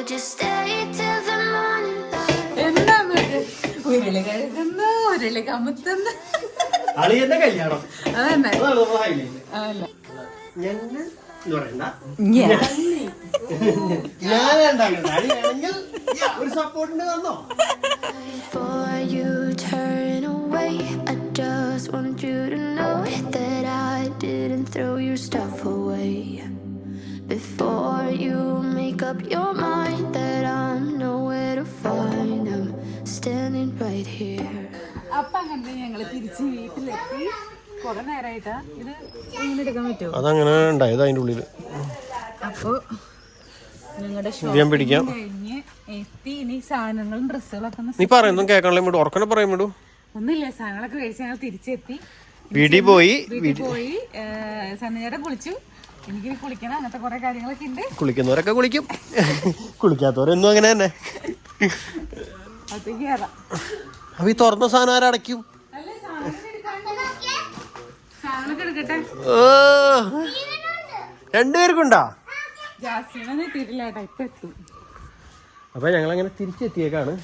would you stay till the morning light? എന്താ ഉരുളി കഴുകുന്നു, ഉരുളി കമുത്തുന്നു. അളിയന്റെ കല്യാണം അതന്നെ അതല്ല ഒരു സപ്പോർട്ടിന് തന്നോ. Before you turn away, I just want you to know that I didn't throw your stuff away. Before you make up your mind that I'm nowhere to find, I'm standing right here. അപ്പൊ അങ്ങനെ ഞങ്ങള് തിരിച്ച് വീട്ടിലെത്തി. കുറെ നേരമായിട്ടാ ഇത് ഇങ്ങനെ എടുക്കാൻ പറ്റുമോ? അതങ്ങനെ ഉണ്ടായത് അതിന്റെ ഉള്ളില്. അപ്പൊ നിങ്ങളുടെ ഷോപ്പിംഗ് കഴിഞ്ഞ് എത്തി. ഇനി സാധനങ്ങളും ഡ്രസ്സുകളൊക്കെ നീ പറയുന്നു കേൾക്കാനുള്ള ഉറക്കനെ പറയാൻ വേണ്ടു. ഒന്നുമില്ല, സാധനങ്ങളൊക്കെ മേടിച്ച് ഞങ്ങൾ തിരിച്ചെത്തി. വീട്ടിൽ പോയി സന്നേരം കുളിച്ചു. എനിക്ക് കുളിക്കണം, അങ്ങനത്തെ കുറെ കാര്യങ്ങളൊക്കെ ഉണ്ട്. കുളിക്കുന്നവരൊക്കെ കുളിക്കും, കുളിക്കാത്തവരൊന്നും അങ്ങനെ തന്നെ. അതൊക്കെ കയറാം. അപ്പൊ ഈ തുറന്ന സാധനം ആരടയ്ക്കും? സാധനമൊക്കെ എടുക്കട്ടെ. രണ്ടുപേർക്കുണ്ടാ? ജാസ്മിനൊന്നും എത്തിയിട്ടില്ല കേട്ടോ, ഇപ്പൊ എത്തും. അപ്പൊ ഞങ്ങളങ്ങനെ തിരിച്ചെത്തിയേക്കാണ്.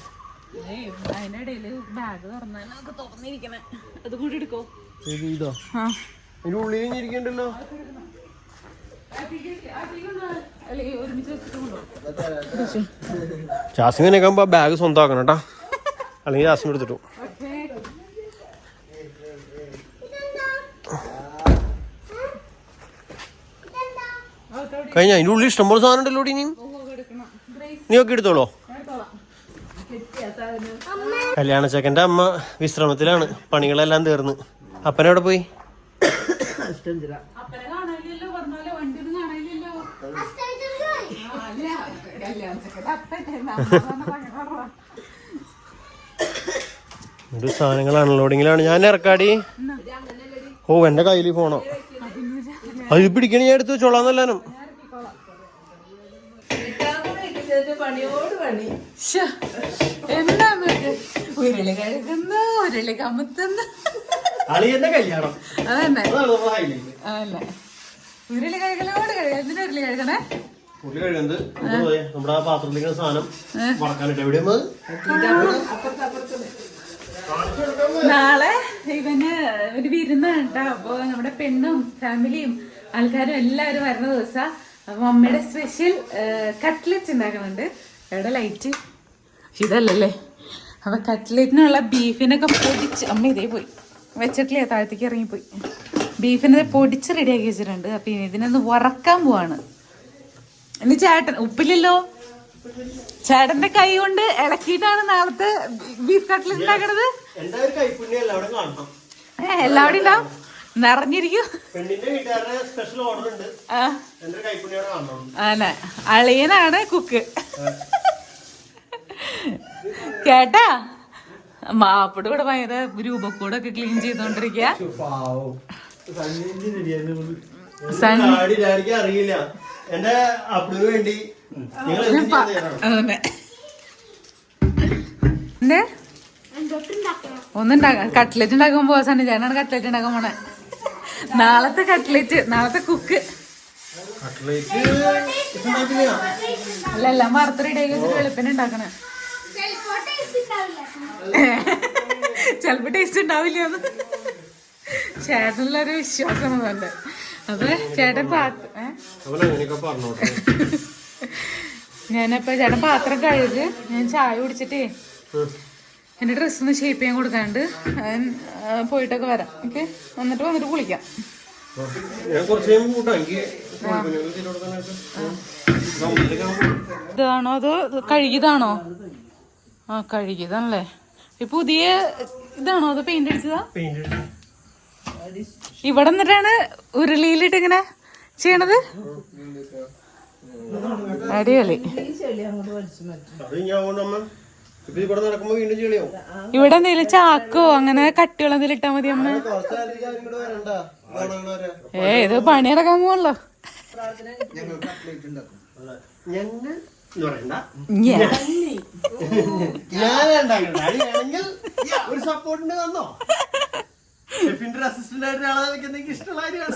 അതിനിടയില് ബാഗ് തുറന്നാൽ നമുക്ക് തുറന്നിരിക്കണേ, അത് കൂടി എടുക്കോ? ഇതോ അതിന്റെ ഉള്ളിൽ ഇരിക്കണ്ടല്ലോ. ജാസ്മിനൊക്കെ ആകുമ്പോ ബാഗ് സ്വന്തമാക്കണം കേട്ടാ, അല്ലെങ്കിൽ ജാസ്മിൻ എടുത്തിട്ടു. കഴിഞ്ഞ അതിന്റെ ഉള്ളിൽ ഇഷ്ടംപോലെ സാധനം ഉണ്ടല്ലോ. നീ ഒക്കെ എടുത്തോളോ. കല്യാണ ചെക്കൻ്റെ അമ്മ വിശ്രമത്തിലാണ്, പണികളെല്ലാം തീർന്ന്. അപ്പനെവിടെ പോയി? ഒരു സാധനങ്ങൾ അൺലോഡിങ്ങിലാണ്. ഞാൻ ഇറക്കാടി. ഓ എന്റെ കയ്യിൽ ഫോണോ? അത് പിടിക്കണ ഞാൻ എടുത്ത് വെച്ചോളാന്നല്ലാനും. എന്താ ഉരുളി കഴുകുന്നു, ഉരുളി കമുത്തുന്നു. അളിയന്റെ കല്യാണം അതന്നെ അതല്ലേ. ഉരുളി കഴുകലോട് കഴുകുക. എന്തിനാ ഉരുളി കഴുകണേ? ഉരുളി കഴുകുന്നത് നമ്മുടെ ആ പാത്രത്തിലേക്ക് സാധനം മറക്കാനിട്ട്. എവിടെയാ നാളെ ഇവന് ഒരു വിരുന്നാണ് കേട്ടോ. അപ്പൊ നമ്മുടെ പെണ്ണും ഫാമിലിയും ആൾക്കാരും എല്ലാവരും വരുന്ന ദിവസം. അപ്പൊ അമ്മയുടെ സ്പെഷ്യൽ കട്ട്ലറ്റ് ഉണ്ടാക്കുന്നുണ്ട്. എവിടെ ലൈറ്റ്? ഇതല്ലല്ലേ. അപ്പൊ കട്ട്ലറ്റിനുള്ള ബീഫിനൊക്കെ പൊടിച്ച് അമ്മ ഇതേ പോയി വെച്ചിട്ടില്ലേ, താഴത്തേക്ക് ഇറങ്ങിപ്പോയി. ബീഫിനെ പൊടിച്ച് റെഡിയാക്കി വെച്ചിട്ടുണ്ട്. അപ്പൊ ഇതിനൊന്ന് വറക്കാൻ പോവാണ്. ഇനി ചേട്ടൻ ഉപ്പില്ലല്ലോ, ചേട്ടന്റെ കൈ കൊണ്ട് ഇളക്കിയിട്ടാണ് നാളത്തെ ബീഫ് കട്ട്ലറ്റ് ഉണ്ടാക്കണത്. എല്ലാവരും ഉണ്ടാവും, നിറഞ്ഞിരിക്കും. അതെ, അളിയനാണ് കുക്ക് കേട്ടാ. മാപ്പിട് കൂടെ ഭയങ്കര രൂപക്കൂടൊക്കെ ക്ലീൻ ചെയ്തോണ്ടിരിക്കുക. അറിയില്ല എന്റെ അപ്പിന് വേണ്ടി ഒന്നുണ്ടാക്കാം. കട്ട്ലറ്റ് ഉണ്ടാക്കുമ്പോ സണ്ണി ചേട്ടനാണ് കട്ട്ലറ്റ് ഉണ്ടാക്കാൻ പോണേ. നാളത്തെ കട്ട്ലറ്റ്, നാളത്തെ കുക്ക്. അല്ല എല്ലാം വറുത്ത് റെഡിയാക്കി വെച്ചിട്ട് വെളുപ്പിന് ഉണ്ടാക്കണേ. ചെലപ്പോ ടേസ്റ്റ് ഉണ്ടാവില്ല. ചേട്ടനുള്ളൊരു വിശ്വാസം അതുകൊണ്ട്. അപ്പൊ ചേട്ടൻ ഞാനപ്പോ ചേട്ടൻ പാത്രം കഴുകി. ഞാൻ ചായ കുടിച്ചിട്ടേ എന്റെ ഡ്രസ്സൊന്ന് ഷേപ്പ് ചെയ്യാൻ കൊടുക്കാണ്ട് പോയിട്ടൊക്കെ വരാം. ഓക്കെ, വന്നിട്ട് കുളിക്കാം. ഇതാണോ അതോ കഴുകിയതാണോ? ആ കഴുകിയതാണല്ലേ. ഈ പുതിയ ഇതാണോ അതോ പെയിന്റ് അടിച്ചതാ? ഇവിടെ നിന്നിട്ടാണ് ഉരുളിയിലിട്ട് ഇങ്ങനെ ചെയ്യണത്. അടിപൊളി. ഇവിടെ എന്തെങ്കിലും ചാക്കോ അങ്ങനെ കട്ടിയുള്ള എന്തെങ്കിലും ഇട്ടാ മതി അമ്മ. ഇത് പണിയെടുക്കാൻ പോവല്ലോ.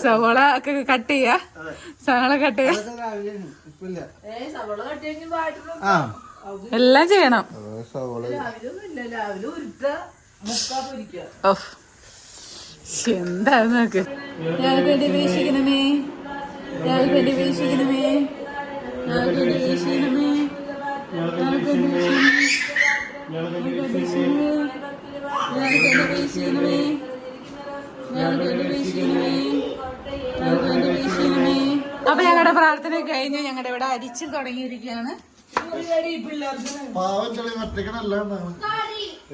സവോള ഒക്കെ കട്ട് ചെയ്യാ, സവോള കട്ട് ചെയ്യാ. എല്ലാം ചെയ്യണം. എന്താ നോക്ക്. ഞങ്ങൾക്ക് വേണ്ടി വീക്ഷിക്കണമേ, ഞങ്ങൾക്ക് വേണ്ടി വീക്ഷിക്കണമേ, ഞങ്ങൾക്ക് വേണ്ടി വീക്ഷിക്കണമേ, ഞങ്ങൾക്ക് വേണ്ടി വീക്ഷിക്കണമേ, ഞങ്ങൾക്ക് വേണ്ടി വീക്ഷിക്കണമേ, ഞങ്ങൾക്ക് വേണ്ടി വീക്ഷിക്കണമേ, ഞങ്ങൾക്ക് വേണ്ടി വീക്ഷിക്കണമേ. അപ്പൊ ഞങ്ങളുടെ പ്രാർത്ഥന കഴിഞ്ഞ് ഞങ്ങളുടെ ഇവിടെ അരിച്ചു തുടങ്ങിയിരിക്കുകയാണ്.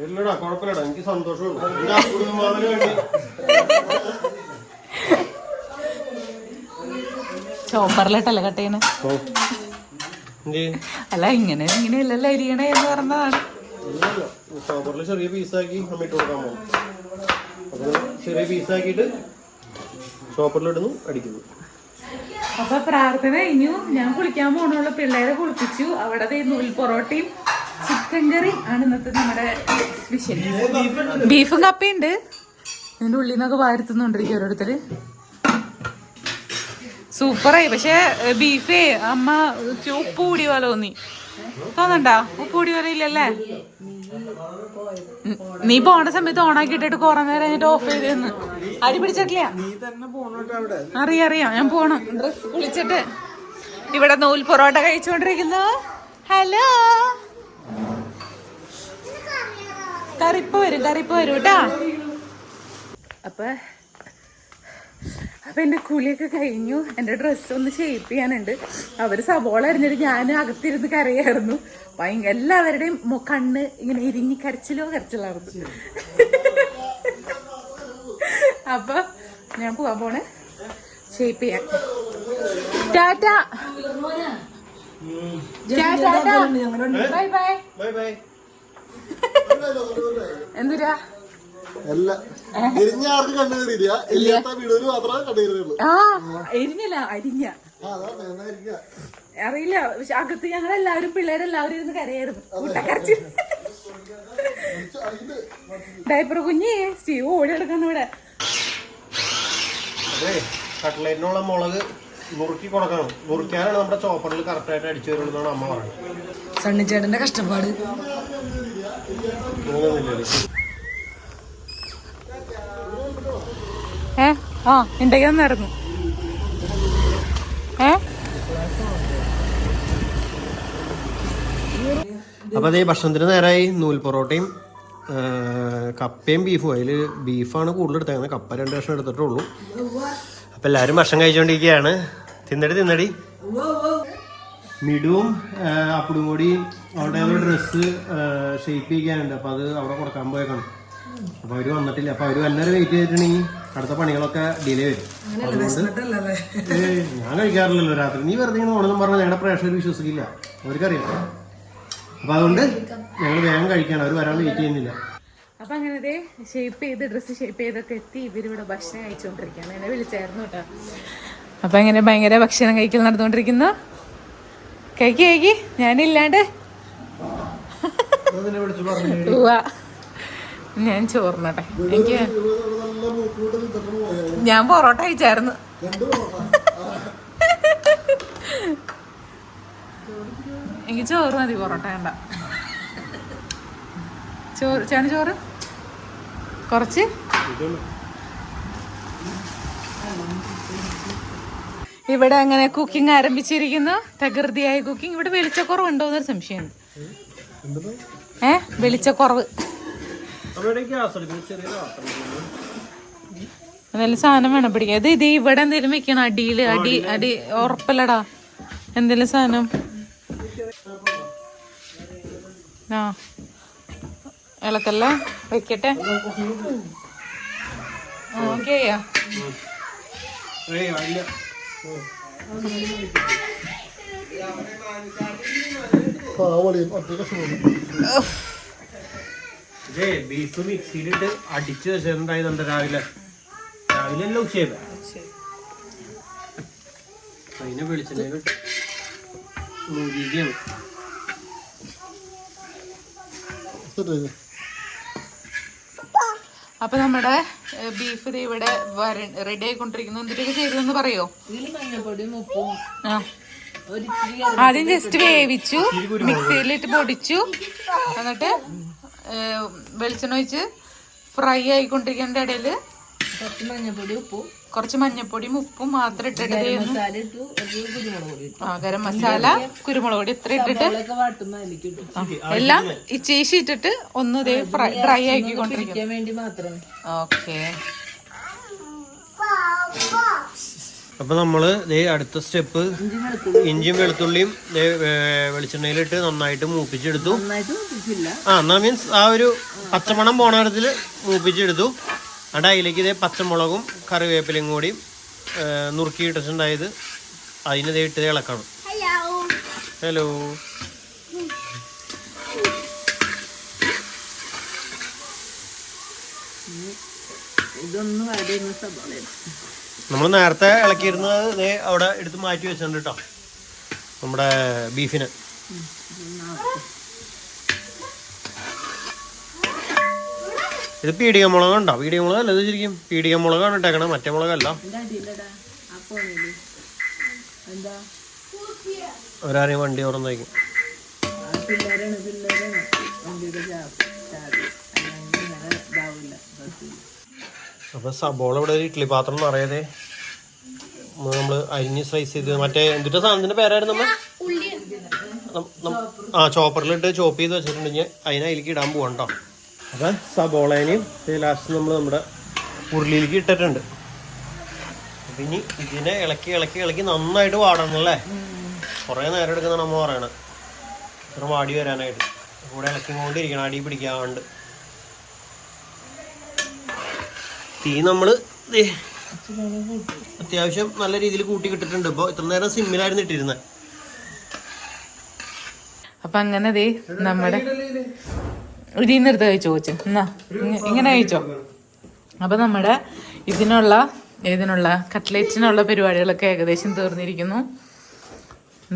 ഇല്ലടാ കുഴപ്പമില്ലടാ, എനിക്ക് സന്തോഷമുണ്ട്. ചോപ്പറിലിട്ടല്ലേ കട്ട് ചെയ്യണേ? അല്ല ഇങ്ങനെയല്ലല്ലോ അരിയണേ എന്ന് പറഞ്ഞതാണ്. ചോപ്പറിൽ ചെറിയ പീസാക്കി അമ്മയിട്ട് കൊടുക്കാൻ പോകും. അപ്പൊ ചെറിയ പീസാക്കിയിട്ട് ചോപ്പറിലിടുന്നു, അടിക്കുന്നു. അപ്പൊ പ്രാർത്ഥന കഴിഞ്ഞു. ഞാൻ കുളിക്കാൻ പോകണുള്ള പിള്ളേരെ കുളിപ്പിച്ചു. അവിടെ നൂൽ പൊറോട്ടയും ചിക്കൻ കറി ആണ് ഇന്നത്തെ നമ്മുടെ സ്പെഷ്യൽ. ബീഫും കപ്പയുണ്ട്. ഇതിന്റെ ഉള്ളിൽ നിന്നൊക്കെ വാരുത്തുന്നുണ്ടിരിക്കും ഓരോരുത്തര്. സൂപ്പറായി. പക്ഷെ ബീഫേ അമ്മ ഉപ്പ് കൂടി പോലെ തോന്നി. തോന്നണ്ടാ? ഉപ്പ് കൂടി പോലെ ഇല്ലല്ലേ? നീ പോണ സമയത്ത് ഓണാക്കി ഇട്ടിട്ട് കുറെ നേരം കഴിഞ്ഞിട്ട് ഓഫ് ചെയ്തെന്ന്. അരി പിടിച്ചിട്ടില്ല. അറിയാം, ഞാൻ പോണം. ഡ്രസ് കുളിച്ചിട്ട് ഇവിടെ നൂൽ പൊറോട്ട കഴിച്ചുകൊണ്ടിരിക്കുന്നു. ഹലോ, കറിപ്പ് വരും കേട്ടാ. അപ്പൊ എന്റെ കുളിയൊക്കെ കഴിഞ്ഞു. എന്റെ ഡ്രസ്സ് ഒന്ന് ഷേപ്പ് ചെയ്യാനുണ്ട്. അവര് സവോള അരിഞ്ഞിട്ട് ഞാൻ അകത്തിരുന്ന് കരയായിരുന്നു. എല്ലാവരുടെയും കണ്ണ് ഇങ്ങനെ ഇരിഞ്ഞ് കരച്ചിലായിരുന്നു. അപ്പൊ ഞാൻ പോവാൻ പോണേ ഷേപ്പ് ചെയ്യാൻ. Tata, bye bye. എന്തിരാ എരിഞ്ഞല്ല, അരിഞ്ഞ അറിയില്ല. പക്ഷെ അകത്ത് ഞങ്ങളെല്ലാവരും പിള്ളേരെല്ലാവരും ഇരുന്ന് കരയായിരുന്നു. കൂട്ടക്കരച്ച് ഡയപ്പർ കുഞ്ഞി സ്റ്റീവ് ഓടി എടുക്കണം ഇവിടെ. കട്ട്ലേറ്റിനുള്ള മുളക് മുറുക്കി കൊടുക്കണം. മുറിക്കാനാണ് നമ്മുടെ ചോപ്പറിൽ കറക്റ്റ് ആയിട്ട് അടിച്ചു വരുള്ളൂ അമ്മ പറയുന്നത്. സണ്ണിച്ചേട്ടന്റെ കഷ്ടപ്പാട്. ഉണ്ടെങ്കിറങ്ങും. അപ്പൊ അതേ ഭക്ഷണത്തിന് നേരമായി. നൂൽ പൊറോട്ടയും കപ്പയും ബീഫും. അതിൽ ബീഫാണ് കൂടുതൽ എടുത്തേക്കുന്നത്. കപ്പ 2 കഷ്ണം എടുത്തിട്ടുള്ളൂ. അപ്പൊ എല്ലാവരും ഭക്ഷണം കഴിച്ചുകൊണ്ടിരിക്കുകയാണ്. തിന്നടി. മിടുവും അപ്പടും കൂടി അവിടെ ഡ്രസ്സ് ഷേപ്പ് ചെയ്യാനുണ്ട്. അപ്പൊ അത് അവിടെ കൊടുക്കാൻ പോയേക്കണം. അപ്പൊ അവര് വന്നിട്ടില്ല. അപ്പൊ അവര് വല്ലവരും വെയിറ്റ് ചെയ്തിട്ടുണ്ടെങ്കിൽ അടുത്ത പണികളൊക്കെ ഡിലേ വരും. അതുകൊണ്ട് ഞാൻ കഴിക്കാറില്ലല്ലോ രാത്രി. നീ വെറുതെ ഇങ്ങനെ ഓണെന്നും പറഞ്ഞാൽ ഞങ്ങളുടെ പ്രേക്ഷകർ വിശ്വസിക്കില്ല. അവർക്കറിയാം. അപ്പൊ അതുകൊണ്ട് ഞങ്ങൾ വേഗം കഴിക്കാണ്. അവർ വരാൻ വെയിറ്റ് ചെയ്യുന്നില്ല. അപ്പൊ അങ്ങനെ ഷേപ്പ് ചെയ്ത് ഡ്രസ്സ് ഷേപ്പ് ചെയ്തൊക്കെ എത്തി. ഇവരിവിടെ ഭക്ഷണം കഴിച്ചുകൊണ്ടിരിക്കുകയാണ്. എന്നെ വിളിച്ചായിരുന്നു കേട്ടോ. അപ്പൊ അങ്ങനെ ഭയങ്കര ഭക്ഷണം കഴിക്കൽ നടന്നുകൊണ്ടിരിക്കുന്നു. കഴിക്ക് ഞാനില്ലാണ്ട്. ഞാൻ ചോറിനട്ടെ. ഞാൻ പൊറോട്ട കഴിച്ചായിരുന്നു. എനിക്ക് ചോറ് മതി, പൊറോട്ട വേണ്ട. ചോറ് കുറച്ച്. ഇവിടെ അങ്ങനെ കുക്കിംഗ് ആരംഭിച്ചിരിക്കുന്നു. തകൃതിയായ കുക്കിംഗ്. ഇവിടെ വെളിച്ചക്കുറവുണ്ടോ എന്നൊരു സംശയമുണ്ട്. വെളിച്ചക്കുറവ്. നല്ല സാധനം വേണം പിടിക്കാൻ. ഇത് ഇവിടെ എന്തെങ്കിലും വെക്കണം. അടിയില് അടി ഉറപ്പല്ലടാ. എന്തെങ്കിലും സാധനം. ഇളക്കല്ല, വെക്കട്ടെ. ഓക്കെയാ. ബീഫ് മിക്സിയിലിട്ട് അടിച്ചു വെച്ചിട്ടുണ്ടായിരുന്നുണ്ട് രാവിലെ എല്ലാം ഉച്ചയായി. അതിനെ വെളിച്ചെണ്ണ രുചിയാണ്. അപ്പൊ നമ്മുടെ ബീഫ് ഇവിടെ റെഡി ആയിക്കൊണ്ടിരിക്കുന്നു. എന്തിട്ടൊക്കെ ചെയ്തതെന്ന് പറയോ? ആദ്യം ജസ്റ്റ് വേവിച്ചു, മിക്സിയിലിട്ട് പൊടിച്ചു, എന്നിട്ട് വെളിച്ചെണ്ണ ഒഴിച്ച് ഫ്രൈ ആയിക്കൊണ്ടിരിക്കേണ്ട ഇടയില് കുറച്ച് മഞ്ഞപ്പൊടിയും ഉപ്പും മാത്രം ഇട്ടിട്ട് ഗരം മസാല, കുരുമുളക് പൊടി ഇത്ര ഇട്ടിട്ട് എല്ലാം ഇച്ചേശി ഇട്ടിട്ട് ഒന്ന് ഇതേ ഡ്രൈ ആക്കിക്കൊണ്ടിരിക്കും. ഓക്കെ. അപ്പൊ നമ്മള് അടുത്ത സ്റ്റെപ്പ് ഇഞ്ചിയും വെളുത്തുള്ളിയും വെളിച്ചെണ്ണയിലിട്ട് നന്നായിട്ട് മൂപ്പിച്ചെടുത്തു. എന്നാ മീൻസ് ആ ഒരു പച്ചമണം പോണ തരത്തില് മൂപ്പിച്ചെടുത്തു. എന്നിട്ട് അതിലേക്ക് പച്ചമുളകും കറിവേപ്പിലയും കൂടി നുറുക്കിയിട്ടിട്ടുണ്ടായത് അതിന് ഇട്ട് ഇളക്കണം. ഹലോ. നമ്മൾ നേരത്തെ ഇളക്കിയിരുന്നത് അവിടെ എടുത്ത് മാറ്റി വെച്ചിട്ടുണ്ട് കേട്ടോ, നമ്മുടെ ബീഫിന്. ഇത് പീടിക മുളകുണ്ടോ? പീടിക മുളക് അല്ല, ഇത് ശരിക്കും പീടിക മുളകാണ് ഇട്ടേക്കണേ, മറ്റേ മുളകല്ല. ഒരാരെയും വണ്ടി തുറന്നേക്കും. അപ്പൊ സബോള ഇവിടെ ഒരു ഇഡ്ഡലി പാത്രം നിറയതേ നമ്മള് അരിഞ്ഞ് സ്ലൈസ് ചെയ്ത് മറ്റേ എന്തിന്റെ സാധനത്തിന്റെ പേരായിരുന്നു നമ്മൾ ചോപ്പറിലിട്ട് ചോപ്പ് ചെയ്ത് വെച്ചിട്ടുണ്ടെങ്കിൽ അതിലേക്ക് ഇടാൻ പോകണ്ടോ. അപ്പൊ സബോളേനെയും ലാസ്റ്റ് നമ്മൾ നമ്മുടെ ഉരുളിയിലേക്ക് ഇട്ടിട്ടുണ്ട്. അപ്പൊ ഇനി ഇതിനെ ഇളക്കി ഇളക്കി ഇളക്കി നന്നായിട്ട് വാടണം അല്ലേ? കുറെ നേരം എടുക്കുന്ന നമ്മൾ പറയണത് ഇത്ര വാടി വരാനായിട്ട്. കൂടെ ഇളക്കിക്കൊണ്ടിരിക്കണം, അടി പിടിക്കാണ്ട്. തീ നമ്മള് അത്യാവശ്യം നല്ല രീതിയിൽ കൂട്ടി കിട്ടിട്ടുണ്ട്. ഇപ്പൊ ഇത്ര നേരം സിമ്മിലായിരുന്നു ഇട്ടിരുന്നത്. അപ്പൊ അങ്ങനെ നമ്മുടെ ഇതിന്ന് എടുത്ത് കഴിച്ചോ ചോദിച്ചു, എന്നാ ഇങ്ങനെ കഴിച്ചോ. അപ്പൊ നമ്മുടെ ഇതിനുള്ള കട്ട്ലേറ്റിനുള്ള പരിപാടികളൊക്കെ ഏകദേശം തീർന്നിരിക്കുന്നു.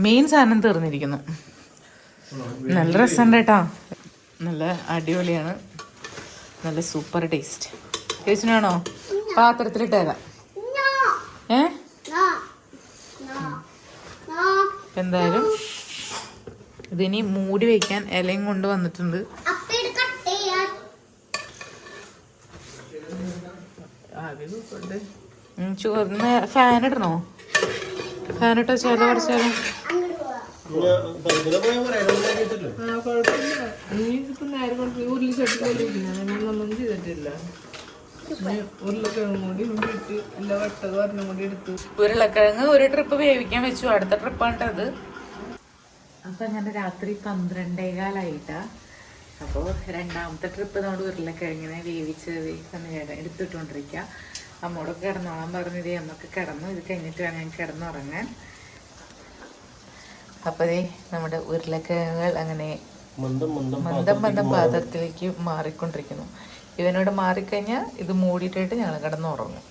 മെയിൻ സാധനം തീർന്നിരിക്കുന്നു. നല്ല രസമുണ്ട് കേട്ടോ, നല്ല അടിപൊളിയാണ്, നല്ല സൂപ്പർ ടേസ്റ്റ്. ചേച്ചിനാണോ പാത്രത്തിലിട്ടേതാ? എന്തായാലും ഇതിനി മൂടി വെക്കാൻ ഇലയും കൊണ്ട് വന്നിട്ടുണ്ട്. ചോറിന് ഫാൻ ഇടണോ? ഫാൻ ഇട്ടോ ചേല കുറച്ചാലും ഉരുളക്കിഴങ്ങ് ഒരു ട്രിപ്പ് വേവിക്കാൻ വെച്ചു, അടുത്ത ട്രിപ്പാണ്ടത്. അപ്പൊ അങ്ങനെ രാത്രി 12:15 അപ്പോൾ രണ്ടാമത്തെ ട്രിപ്പ് നമ്മുടെ ഉരുളക്കിഴങ്ങിനെ വേവിച്ച് എടുത്തിട്ടുകൊണ്ടിരിക്കുക. അമ്മോടൊക്കെ കിടന്നോളാൻ പറഞ്ഞത് അമ്മക്ക് കിടന്നു, ഇത് കഴിഞ്ഞിട്ട് വേണം ഞാൻ കിടന്നുറങ്ങാൻ. അപ്പൊ നമ്മുടെ ഉരുളക്കിഴങ്ങുകൾ അങ്ങനെ മന്ദം പാത്രത്തിലേക്ക് മാറിക്കൊണ്ടിരിക്കുന്നു. ഇവനോട് മാറിക്കഴിഞ്ഞാൽ ഇത് മൂടിയിട്ടിട്ട് ഞങ്ങൾ കിടന്നുറങ്ങും.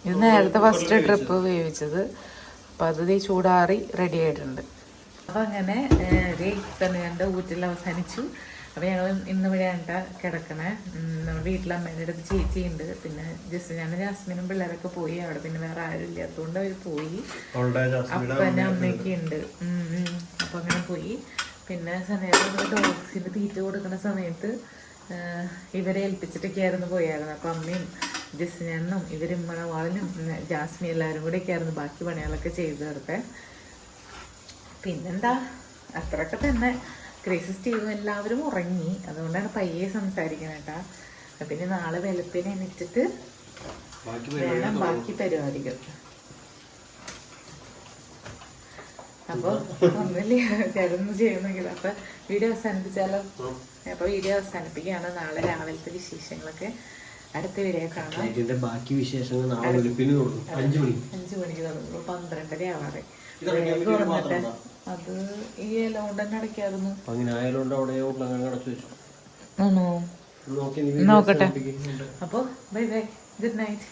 ഇത് നേരത്തെ ഫസ്റ്റ് ട്രിപ്പ് വേവിച്ചത്. അപ്പൊ അത് ചൂടാറി റെഡി ആയിട്ടുണ്ട്. അപ്പൊ അങ്ങനെ ഞങ്ങളുടെ ഊറ്റിൽ അവസാനിച്ചു. അപ്പൊ ഞങ്ങൾ ഇന്നിവിടെയാണ് കിടക്കണേ. നമ്മുടെ വീട്ടിൽ അമ്മേൻ്റെ അടുത്ത് ചേച്ചിയുണ്ട്, പിന്നെ ജാസ്മിനും പിള്ളേരൊക്കെ പോയി. അവിടെ പിന്നെ വേറെ ആരും ഇല്ലാത്തതുകൊണ്ട് അവർ പോയി. അപ്പൻ്റെ അമ്മയൊക്കെ ഉണ്ട്. അപ്പൊ അങ്ങനെ പോയി. പിന്നെ സമയത്ത് ഡോഗ്സിന് തീറ്റ കൊടുക്കുന്ന സമയത്ത് ഇവരെ ഏൽപ്പിച്ചിട്ടൊക്കെയായിരുന്നു പോയായിരുന്നു. അപ്പൊ അമ്മയും ജസ്റ്റിനും ഇവരും മണവാളിനും ജാസ്മി എല്ലാവരും കൂടെയൊക്കെ ആയിരുന്നു ബാക്കി പണികളൊക്കെ ചെയ്തു തീർത്തെ. പിന്നെന്താ അത്രയൊക്കെ തന്നെ. ക്രേസി സ്റ്റീവും എല്ലാവരും ഉറങ്ങി, അതുകൊണ്ടാണ് പയ്യെ സംസാരിക്കണേട്ടാ. പിന്നെ നാളെ വെളുപ്പിനെ എണീറ്റിട്ട് വേണം ബാക്കി പരിപാടികൾ. അപ്പൊ ഒന്നുമില്ല, ചേട്ടൊന്നും ചെയ്യുന്നെങ്കിൽ അപ്പൊ വീഡിയോ അവസാനിപ്പിച്ചാലോ? അപ്പൊ വീഡിയോ അവസാനിപ്പിക്കുകയാണ്. നാളെ രാവിലത്തെ വിശേഷങ്ങളൊക്കെ അടുത്ത വീഡിയോ കാണാം. ബാക്കി വിശേഷങ്ങൾ 5 മണിക്ക് തുടങ്ങുള്ളൂ, 12:30 ആവാതെ. തുറന്നിട്ട് അത് ഈ ഇല കൊണ്ട് തന്നെ അടയ്ക്കായിരുന്നു. നോക്കട്ടെ. അപ്പൊ bye bye, good night.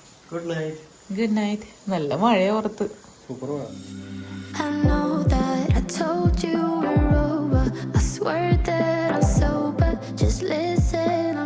Good night. നല്ല മഴ പുറത്ത്. I know that I told you we're over. I swear that I'm sober. Just listen.